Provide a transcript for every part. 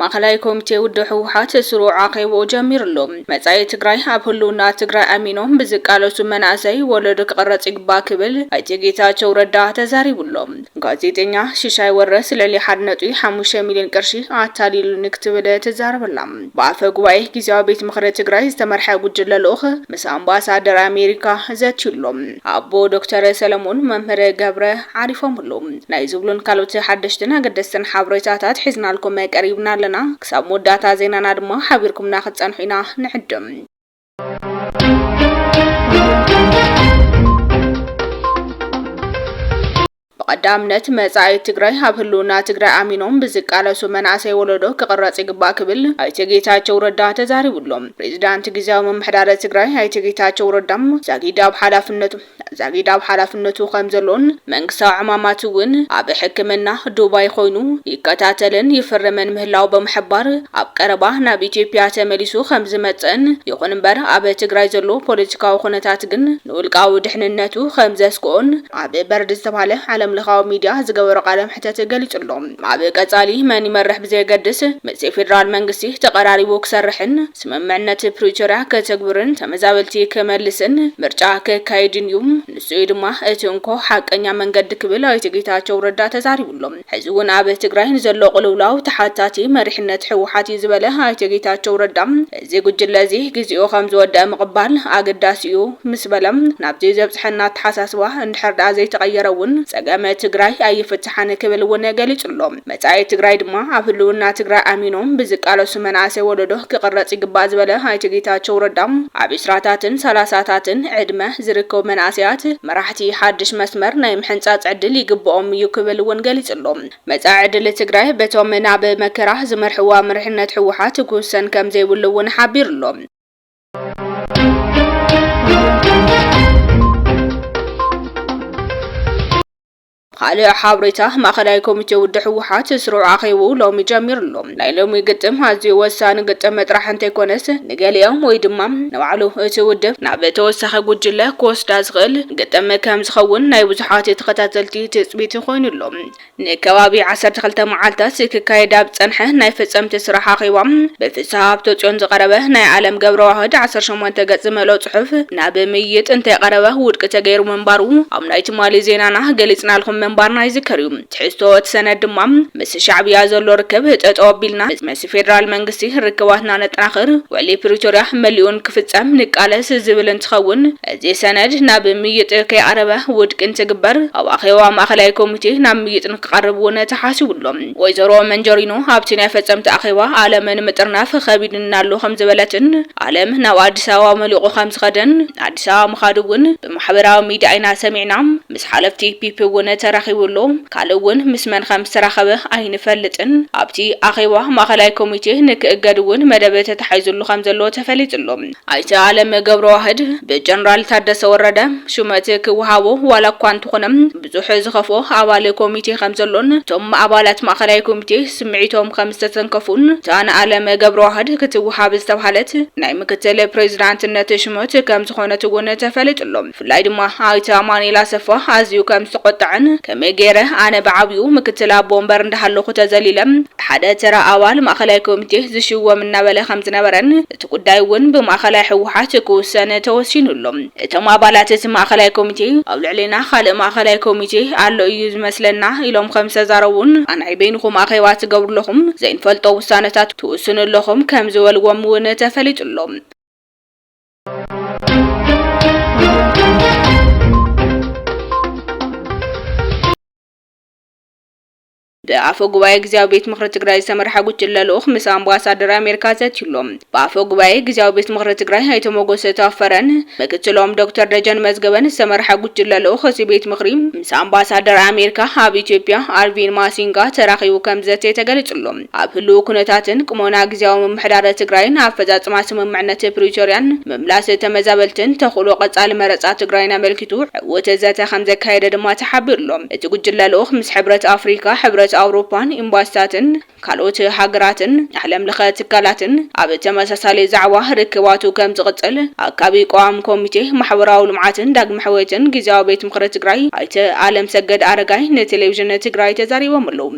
ማዕከላዊ ኮሚቴ ውድብ ህወሓት ስሩዕ ዓኺቡ ጀሚሩሎ መጻኢ ትግራይ ኣብ ህልውና ትግራይ ኣሚኖም ብዝቃለሱ መናእሰይ ወለዶ ክቕረጽ ይግባእ ክብል ኣይተ ጌታቸው ረዳ ተዛሪቡሎ ጋዜጠኛ ሽሻይ ወረስ ልዕሊ 1.5 ሚልዮን ቅርሺ ኣታሊሉ ንክትብል ተዛረበላ ብኣፈ ጉባኤ ጊዜያዊ ቤት ምክሪ ትግራይ ዝተመርሐ ጉጅለ ልኡኽ ምስ ኣምባሳደር ኣሜሪካ ዘትዩሎም ኣቦ ዶክተር ሰለሞን መምህር ገብረ ዓሪፎምሎ ናይ ዝብሉን ካልኦት ሓደሽትን ኣገደስትን ሓበሬታታት ሒዝናልኩም ቀሪብና ለና ክሳብ ሞዳታ ዜናና ድማ ሓቢርኩምና ክትጸንሑ ኢና ንዕድም ቀዳምነት መጻኢ ትግራይ ኣብ ህልውና ትግራይ ኣሚኖም ብዝቃለሱ መናእሰይ ወለዶ ክቕረጽ ይግባእ ክብል ኣይተ ጌታቸው ረዳ ተዛሪቡሎም ፕሬዝዳንት ጊዜያዊ ምምሕዳር ትግራይ ኣይተ ጌታቸው ረዳም ዛጊዳ ሓላፍነቱ ከም ዘሎን መንግስታዊ ዕማማት እውን ኣብ ሕክምና ዱባይ ኮይኑ ይከታተልን ይፍርምን ምህላው በመሕባር ኣብ ቀረባ ናብ ኢትዮጵያ ተመሊሱ ከም ዝመጽን ይኹን እምበር ኣብ ትግራይ ዘሎ ፖለቲካዊ ኩነታት ግን ንውልቃዊ ድሕንነቱ ከም ዘስቆን ኣብ በርድ ዝተባለ ዓለም ለኻዊ ሚድያ ዝገበረ ቃለ መሕተት ገሊጹሎም ኣብ ቀጻሊ መን ይመርሕ ብዘይገድስ ምስ ፌደራል መንግስቲ ተቀራሪቡ ክሰርሕን ስምምዕነት ፕሪቶሪያ ከተግብርን ተመዛበልቲ ከመልስን ምርጫ ከካይድን እዩ ንሱ ድማ እቲ እንኮ ሓቀኛ መንገዲ ክብል ኣይተ ጌታቸው ረዳ ተዛሪቡሎም ሕዚ እውን ኣብ ትግራይ ዘሎ ቅልውላው ተሓታቲ መሪሕነት ህወሓት ዝበለ ኣይተ ጌታቸው ረዳ እዚ ጉጅለ እዚ ግዚኡ ከም ዝወደአ ምቕባል ኣገዳሲ እዩ ምስ በለም ናብዚ ዘብጽሐና ተሓሳስባ እንድሕር ዘይተቀየረውን ጸገመ ትግራይ ኣይፍትሓን ክብል እውን ገሊጹሎም መጻኢ ትግራይ ድማ ኣብ ህልውና ትግራይ ኣሚኖም ብዝቃለሱ መናእሰይ ወለዶ ክቕረጽ ይግባእ ዝበለ ኣይተ ጌታቸው ረዳ ኣብ 20ታትን 30ታትን ዕድመ ዝርከቡ መናእሰያት መራሕቲ ሓድሽ መስመር ናይ ምሕንጻጽ ዕድል ይግብኦም እዩ ክብል እውን ገሊጹሎም መጻኢ ዕድል ትግራይ በቶም ናብ መከራ ዝመርሕዋ መሪሕነት ህወሓት ክውሰን ከም ዘይብሉ እውን ሓቢሩሎም خالي حابريتا ماخلاي كوميتي ودح وحات سروع عخيو لومي جاميرلو ناي لومي قدم هازي وسان قدم مطرح انت كونس نقاليهم ويدمام نوعلو اتي ودف نعبتو وساخي قجله كوس دازغل قدم كام زخون ناي وزحاتي تخطاتلتي تثبيتي خوينلو نكوابي 12 معالتات ككايدا بصنحه ناي فصمت سراح عخيوام بفساب توچون زقربه ناي عالم قبر واحد 18 ገጽ መለው ጽሑፍ ናብ ምይጥ እንተ ቀረበ ውድቅ ተገይሩ መንባሩ ኣብ ናይ ትማሊ ዜናና ገሊጽናልኩም መንባርና ይዝከሩ ትሕዝቶት ሰነድ ድማ ምስ ሻዕብያ ዘሎ ርከብ ተጠወቢልና ምስ ፌደራል መንግስቲ ርከባትና ነጥራኽር ወሊ ፕሪቶሪያ ሚሊዮን ክፍጸም ንቃለስ ዝብል እንትኸውን እዚ ሰነድ ናብ ምይጥ ከይቀረበ ውድቅ እንትግበር ኣብ ኣኼባ ማእከላይ ኮሚቴ ናብ ምይጥ ንክቀርብውን ተሓሲቡሎም ወይዘሮ መንጀሪኖ ኣብቲ ናይ ፈጸምቲ ኣኼባ ዓለምን ምጥርናፍ ከቢድናሉ ከም ዝበለትን ዓለም ናብ አዲስ አበባ መሊቁ ከም ዝኸደን አዲስ አበባ ምኻድውን በማሕበራዊ ሚድያ አይና ሰሚዕና ምስ ሓለፍቲ ፒፒውን ተራኺቡሎ ካልውን ምስ መን ከም ዝተራኸበ ኣይንፈልጥን ኣብቲ ኣኼባ ማእከላይ ኮሚቴ ንክእገድውን መደብ ተታሒዙሉ ከም ዘሎ ተፈሊጥሎ ኣይተ ዓለም ገብረ ዋህድ ብጀነራል ታደሰ ወረደ ሹመት ክወሃቦ ዋላ እኳ እንትኾነም ብዙሕ ዝኸፎ ኣባል ኮሚቴ ከም ዘሎን ቶም ኣባላት ማእከላይ ኮሚቴ ስምዒቶም ከም ዝተተንከፉን ታና ዓለም ገብረ ዋህድ ክትወሃብ ዝተባሃለት ናይ ምክትል ፕሬዝዳንትነት ሽሞት ከም ዝኾነት እውን ተፈሊጥሎም ፍላይ ድማ ኣይተ ማኒላ ሰፋ ኣዝዩ ከም ዝተቆጣዕን ከመገረ ኣነ በዓብዩ ምክትል ቦምበር እንዳሃለኹ ተዘሊለም ሓደ ተራ ኣባል ማእከላይ ኮሚቴ ዝሽወም እናበለ ከም ዝነበረን እቲ ጉዳይ እውን ብማእከላይ ህወሓት ክውሰን ተወሲኑሎም እቶም ኣባላት እቲ ማእከላይ ኮሚቴ ኣብ ልዕሊና ካልእ ማእከላይ ኮሚቴ ኣሎ እዩ ዝመስለና ኢሎም ከም ዝተዛረቡን ኣናይ በይንኩም ኣኼባ ትገብሩለኹም ዘይንፈልጦ ውሳነታት ትውስኑለኹም ከም ዝበልዎም እውን ተፈሊጥሎም በአፈ ጉባኤ ጊዜያዊ ቤት ምክር ትግራይ ሰመርሐ ጉጅለ ልኡኽ ምስ አምባሳደር አሜሪካ ዘትዩሎም በአፈ ጉባኤ ጊዜያዊ ቤት ምክር ትግራይ አይተ ሞገስ ተፈረን ምክትሎም ዶክተር ደጀን መዝገበን ሰመርሐ ጉጅለ ልኡኽ እዚ ቤት ምክሪ ምስ አምባሳደር አሜሪካ ኣብ ኢትዮጵያ አልቪን ማሲንጋ ተራኺቡ ከም ዘተ ተገሊጹሎም ኣብ ህሉ ኩነታትን ቁሞና ጊዜያዊ ምምሕዳር ትግራይን ኣፈጻጽማ ስምምዕነት ፕሪቶሪያን መምላስ ተመዛበልትን ተኽሎ ቀጻሊ መረጻ ትግራይና መልክቱ ወተዘተ ከም ዘካየደ ድማ ተሓቢርሎም እቲ ጉጅለ ልኡኽ ምስ ሕብረት አፍሪካ ሕብረት አውሮፓን ኤምባሲታትን ካልኦት ሃገራትን ዓለም ለኸ ትካላትን ኣብ ተመሳሳሊ ዛዕባ ርክባቱ ከም ዝቕጽል ኣካቢ ቋም ኮሚቴ ማሕበራዊ ልምዓትን ዳግመ ሕወትን ጊዜያዊ ቤት ምክር ትግራይ ኣይተ ዓለም ሰገድ አረጋይ ነቴሌቪዥን ትግራይ ተዛሪቦም ኣለዉ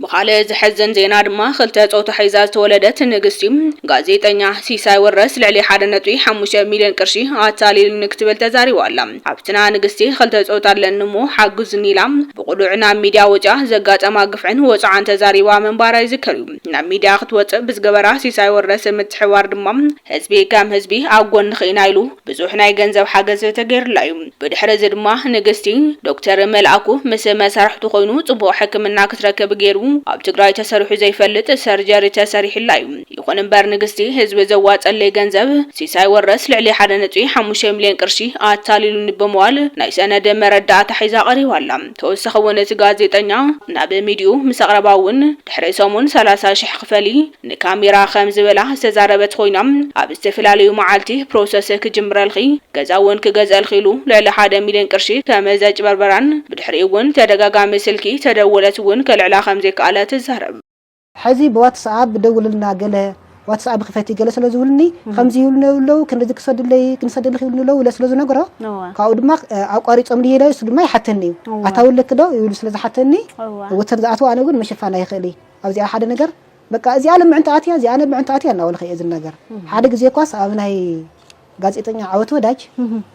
بخاله زحزن زينا دما خلته صوت حيزات تولدت نغستي غازيطኛ سيساي ورس لعلي 1.5 مليون قرشي اتالي نكتبل تزاري والا عبتنا نغستي خلته صوت علنمو حاجزني لام بقلوعنا ميديا وجا زغاطما غفعن وصعان تزاريوا منبارا يذكروا نا ميديا خطوص بزغبرا سيساي ورس متحوار دما حزبي كام حزبي اغون خينا يلو بزوح ناي ገንዘብ حاجز تغيرلايو بدحره زدما نغستي دكتور ملعكو مس مسارحتو خوينو صبو حكمنا كتركب غيرو اب تግራይ ተሰርሑ ዘይፈልጥ ሰርጀሪ ተሰሪሕላዩ ይኹን እምበር ንግስቲ ህዝብ ዘዋጸለይ ገንዘብ ሲሳይ ወረስ ልዕሊ 1.5 ሚሊዮን ቅርሺ አታሊሉ ንበመዋል ናይ ሰነደ መረዳእታ ሒዛ ቀሪባላ ተወሰኸ ወነት ጋዜጠኛ ናብ ሚዲዩ ምስቅረባውን ድሕሪ ሰሙን 30,000 ክፈሊ ንካሜራ ከም ዝበላ ዝተዛረበት ኮይኖም ኣብ ዝተፈላለዩ መዓልቲ ፕሮሰስ ክጅምረልኺ ገዛውን ክገዛልኺሉ ልዕሊ 1 ሚሊዮን ቅርሺ ከመዘጭ በርበራን ብድሕሪውን ተደጋጋሚ ስልኪ ተደወለትውን ከልዕላ ከም ዘይከኣለ تزارب حزي بواتساب بدولنا قال واتساب خفتي قال سلازولني خمسي يولنو كندك كنصدل خيولنو ولا سلازو نغرا كاود ما اقاري صمدي لا سدما يحتني اتاول لك دو يقول سلاز حتني وترزعتو انا غن مشفانا يخلي ابزي حدا ነገር በቃ እዚ ዓለም ዕንታአትያ እዚ ዓለም ዕንታአትያ ነው ለኸ እዚ ነገር ሓደ ግዜ ኳስ ኣብ ናይ ጋዜጠኛ ዓወት ወዳጅ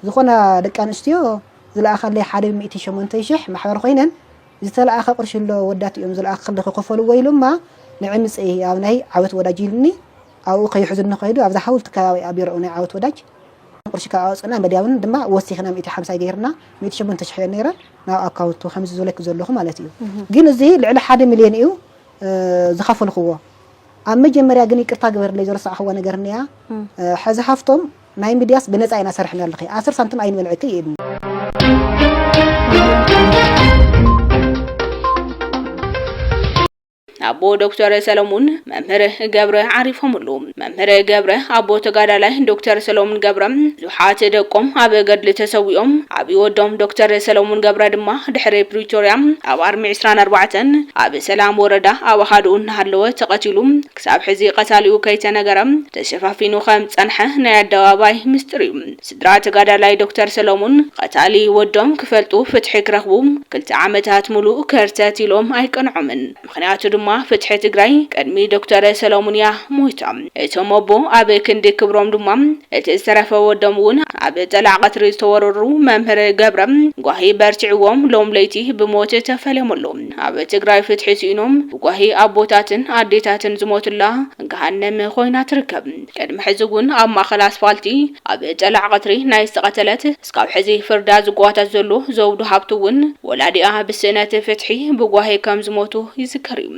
ዝኾነ ደቂ አንስትዮ ዝላኣኸለይ 1.8 ማሕበር ኮይነን ዝተላኣኸ ቅርሽሎ ወዳት እዮም ዝላኣኸ ክልኸ ከፈሉ ወይሉማ ንዕምጽ ኣብ ናይ ዓወት ወዳጅ ይልኒ ኣው ከይሕዝን ነኸይዱ ኣብዛ ሓውልት ከባቢ ኣቢረው ናይ ዓወት ወዳጅ ቅርሽ ካወፅና መድያውን ድማ ወሲኽና 150 ገይርና 180,000 ነይረ ናብ ኣካውንቱ ከምዚ ዘለክ ዘለኹ ማለት እዩ ግን እዚ ልዕሊ 1 ሚሊዮን እዩ ዝኸፈልኽዎ ኣብ መጀመርያ ግን ይቅርታ ገበርለይ ዘርሳኽዎ ነገር ንያ ሕዚ ሃፍቶም ናይ ሚድያስ በነፃ ኢና ሰርሕና ኣለኺ 10 ሳንቲም ኣይንመልዕክ ይብኒ አቦ ዶክተር ሰለሞን መምህር ገብረ አሪፎምሉ መምህር ገብረ አቦ ተጋዳላይ ዶክተር ሰለሞን ገብረ ዙሓት ደቆም አበ ገድል ተሰዊኦም አብ ይወዶም ዶክተር ሰለሞን ገብረ ድማ ድሕሪ ፕሪቶሪያ አብ 24 አብ ሰላም ወረዳ አብ ሃዱን ሃለወ ተቀቲሉ ክሳብ ሕዚ ቀታሊኡ ከይተነገረም ተሸፋፊኑ ከም ጸንሐ ናይ አደባባይ ምስጥሪ ስድራ ተጋዳላይ ዶክተር ሰለሞን ቀታሊ ወዶም ክፈልጡ ፍትሒ ክረኽቡ 2 ዓመታት ሙሉ ከርተት ኢሎም ኣይቀንዑምን ምክንያቱ ድማ ፍትሒ ትግራይ ቀድሚ ዶክተር ሰለሞንያ ሞይቶም እቶም ኣቦ ኣብ ክንዲ ክብሮም ድማ እቲ ዝተረፈ ወዶምውን ኣብ ጠላዕ ቀትሪ ዝተወረሩ መምህር ገብረ ጓሂ በርቲዕዎም ሎም ለይቲ ብሞት ተፈለመሉ ኣብ ትግራይ ፍትሒ ሲኖም ጓሂ ኣቦታትን ኣዴታትን ዝሞትላ ገሃነም ኮይና ትርከብ ቀድሚ ሕዝውን ኣብ ማእከል ኣስፋልቲ ኣብ ጠላዕ ቀትሪ ናይ ዝተቀተለት እስካብ ሕዚ ፍርዳ ዝጓታት ዘሎ ዘውዱ ሃብቱውን ወላዲኣ ብስእነት ፍትሒ ብጓሂ ከም ዝሞቱ ይዝከር እዩ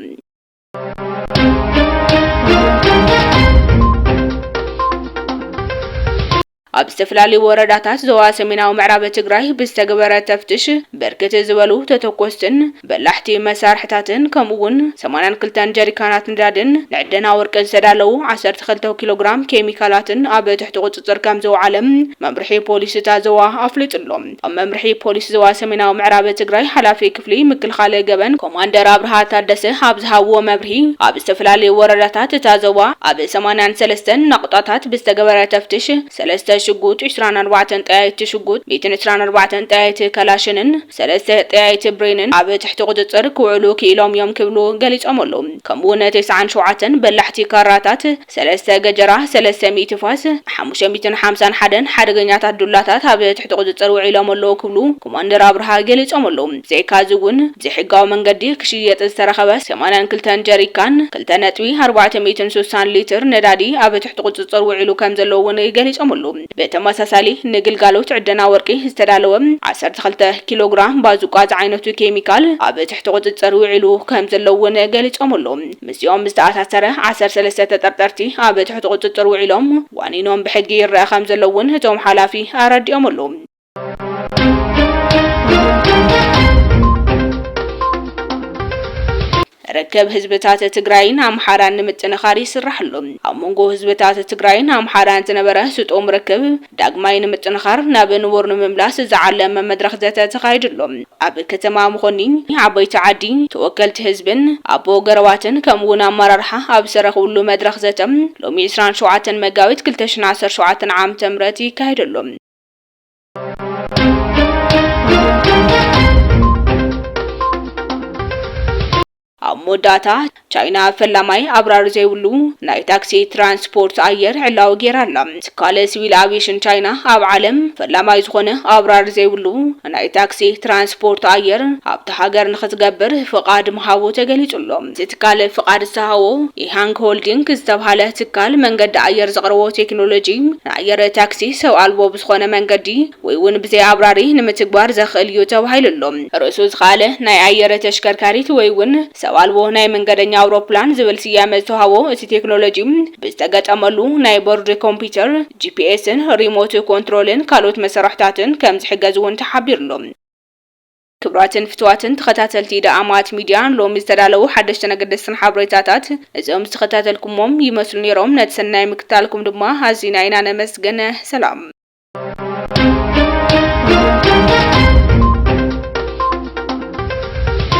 ኣብ ዝተፈላለዩ ወረዳታት ዞባ ሰሜናዊ ምዕራብ ትግራይ ብዝተገበረ ተፍትሽ በርከት ዝበሉ ተተኮስትን በላሕቲ መሳርሕታትን ከምኡውን 82 ጀሪካናት ነዳድን ንዕደና ወርቂ ዝተዳለው 12 ኪሎግራም ኬሚካላትን ኣብ ትሕቲ ቁጥጥር ከም ዘውዓለም መምርሒ ፖሊስ ዞባ ኣፍሊጡሎም ኣብ መምርሒ ፖሊስ ዞባ ሰሜናዊ ምዕራብ ትግራይ ሓላፊ ክፍሊ ምክልኻል ገበን ኮማንደር አብርሃ ታደሰ ኣብ ዝሃብዎ መምርሒ ኣብ ዝተፈላለዩ ወረዳታት ዞባ ኣብ 83 ነቁጣታት ብዝተገበረ ተፍትሽ 3 ሽጉጥ 24 ጠያይቲ ሽጉጥ 124 ጠያይቲ ከላሽንን 3 ጠያይቲ ብሬንን ኣብ ትሕቲ ቁጥጥር ክውዕሉ ክኢሎም እዮም ክብሉ ገሊጾም ኣለዉ ከምኡውን 97 በላሕቲ ካራታት 3 ገጀራ 300 ፋስ 551 ሓደገኛታት ዱላታት ኣብ ትሕቲ ቁጥጥር ውዒሎም ኣለዉ ክብሉ ኮማንደር አብርሃ ገሊጾም ኣለዉ ዘይካዚ እውን ዘይሕጋዊ መንገዲ ክሽየጥ ዝተረኸበ 82 ጀሪካን 2.460 ሊትር ነዳዲ ኣብ ትሕቲ ቁጥጥር ውዒሉ ከም ዘለዎ ገሊጾም ኣለዉ በተመሳሳሊ ንግልጋሎት ዕደና ወርቂ ዝተዳለወ 12 ኪሎግራም ባዙቃ ዓይነቱ ኬሚካል ኣብ ትሕቲ ቁጥጥር ውዒሉ ከም ዘለዎ ገሊጾም ኣለዉ ምስኦም ዝተኣሳሰረ 13 ተጠርጠርቲ ኣብ ትሕቲ ቁጥጥር ውዒሎም ዋኒኖም ብሕጊ ይርአ ከም ዘለውን እቶም ሓላፊ ኣረዲኦም ኣለዉ ረከብ ህዝብታት ትግራይን አምሓራን ንምጥንኻር ይስራሕሎም ኣብ መንጎ ህዝብታት ትግራይን አምሓራን ዝነበረ ስጦም ረከብ ዳግማይ ንምጥንኻር ናብ ንቡር ንምምላስ ዝዓለመ መድረኽ ተካይድሎም ኣብ ከተማ መኾኒ ዓበይቲ ዓዲ ተወከልቲ ህዝብን ኣቦ ገረባትን ከምኡውን ኣመራርሓ ኣብ ሰረኽብሉ መድረኽ ዘተም ሎሚ 27 መጋቢት 2017 ዓም ተምረት ይካይድሎም አሞዳታ ቻይና ፈላማይ አብራር ዘይብሉ ናይ ታክሲ ትራንስፖርት አየር ዕላው ጌራላ ትካለ ሲቪል አቪዬሽን ቻይና አብ ዓለም ፈላማይ ዝኾነ አብራር ዘይብሉ ናይ ታክሲ ትራንስፖርት አየር ኣብቲ ሃገር ንኽትገብር ፍቃድ ምሃቡ ተገሊጹሎም ትካለ ፍቃድ ዝሃቦ ኢሃንግ ሆልዲንግ ዝተባሃለ ትካል መንገዲ አየር ዘቕርቦ ቴክኖሎጂ አየር ታክሲ ሰው አልቦ ብዝኾነ መንገዲ ወይ እውን ብዘይ አብራሪ ንምትግባር ዘኽእል እዩ ተባሂሉሎም ርእሱ ዝኻለ ናይ አየር ተሽከርካሪት ወይ እውን ሰው አልቦ ናይ መንገደኛ አውሮፕላን ዝብል ስያመ ዝተሃቦ እቲ ቴክኖሎጂ ብዝተገጠመሉ ናይ ቦርድ ኮምፒውተር ጂፒኤስን ሪሞት ኮንትሮልን ካልኦት መሳርሕታትን ከም ዝሕገዝ እውን ተሓቢሩሎም ክብራትን ፍትዋትን ተኸታተልቲ ዳኣማት ሚድያን ሎሚ ዝተዳለዉ ሓደሽተ ነገደስትን ሓበሬታታት እዞም ዝተኸታተልኩሞም ይመስሉ ነይሮም ነቲ ሰናይ ምክታልኩም ድማ ኣዝና ኢና ነመስግን ሰላም